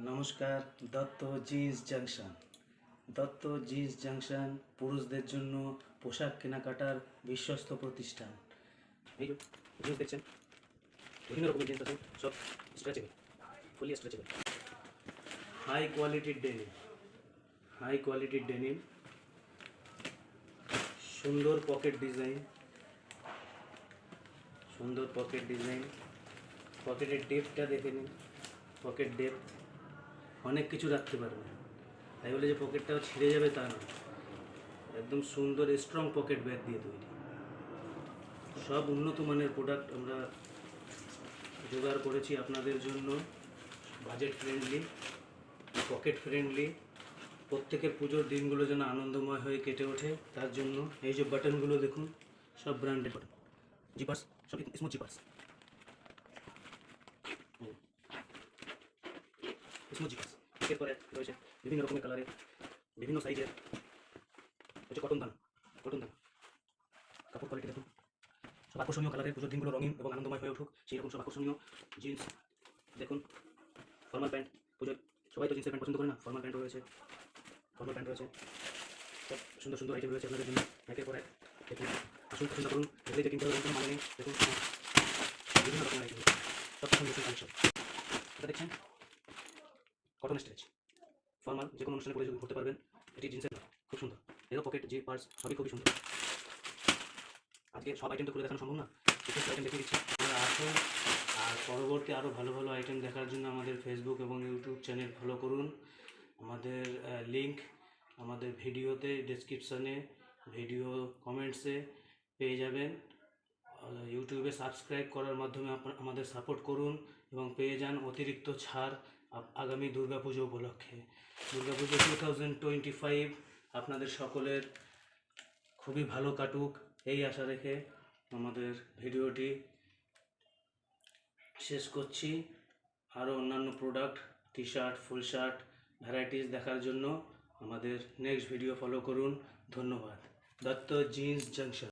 নমস্কার। Dutta jeans junction. Dutta jeans junction পুরুষদের জন্য পোশাক কেনাকাটার বিশ্বস্ত প্রতিষ্ঠান। এই যে জিন্স দেখছেন, বিভিন্ন রকমের জিন্স আছে, সব স্ট্রেচেবল, ফুলি স্ট্রেচেবল। হাই কোয়ালিটির ডেনিম, সুন্দর পকেট ডিজাইন, পকেটের ডেপথটা দেখে নিন। পকেট ডেপথ অনেক কিছু রাখতে পারবে, তাই বলে যে পকেটটাও ছিঁড়ে যাবে তা না। একদম সুন্দর স্ট্রং পকেট ব্যাগ দিয়ে তৈরি। সব উন্নত মানের প্রোডাক্ট আমরা জোগাড় করেছি আপনাদের জন্য। বাজেট ফ্রেন্ডলি, পকেট ফ্রেন্ডলি, প্রত্যেকের পুজোর দিনগুলো যেন আনন্দময় হয়ে কেটে ওঠে তার জন্য। এই যে বাটনগুলো দেখুন, সব ব্র্যান্ডেড বাটন, জিপার্স, সব স্মুথ জিপার্স, এরপরে রয়েছে বিভিন্ন রকমের কালারে, বিভিন্ন সাইজের হচ্ছে কটন দান। কাপড় কোয়ালিটি দেখুন, সব আকর্ষণীয় কালারের, পুজোর দিনগুলো রঙিন এবং আনন্দময় হয়ে উঠুক সেই রকম সব আকর্ষণীয় জিন্স দেখুন। ফর্মাল প্যান্ট, পুজোর সবাই তো জিন্সের প্যান্ট পছন্দ করে না, ফর্মাল প্যান্ট রয়েছে, সব সুন্দর সুন্দর আইটেম রয়েছে আপনাদের জন্য। একের পর এক দেখুন, আসুন পছন্দ করুন, এগুলি যে কিনতে হবে কোনো মানে নেই। দেখুন বিভিন্ন রকমের আইটেম, সব পছন্দ কালেকশন। এটা দেখছেন কটন স্ট্রেচ, ফর্মাল যে কোনো অনুষ্ঠানে পরে করতে পারবেন। এটি জিন্সের নয়, খুব সুন্দর। এরও পকেট, যে পার্স সবই খুবই সুন্দর। আজকে সব আইটেম তো করে দেখানো সম্ভব না, কিছু আইটেম দেখিয়ে দিচ্ছি। আসুন, আর পরবর্তী আরও ভালো ভালো আইটেম দেখার জন্য আমাদের ফেসবুক এবং ইউটিউব চ্যানেল ফলো করুন। আমাদের লিংক আমাদের ভিডিওতে, ডেসক্রিপশানে, ভিডিও কমেন্টসে পেয়ে যাবেন। ইউটিউবে সাবস্ক্রাইব করার মাধ্যমে আমাদের সাপোর্ট করুন এবং পেয়ে যান অতিরিক্ত ছাড় আগামী দুর্গাপুজো উপলক্ষে। দুর্গাপুজো 2025 আপনাদের সকলের খুবই ভালো কাটুক এই আশা রেখে আমাদের ভিডিওটি শেষ করছি। আরও অন্যান্য product, T shirt, full shirt varieties দেখার জন্য আমাদের নেক্সট ভিডিও ফলো করুন। ধন্যবাদ। Dutta jeans junction.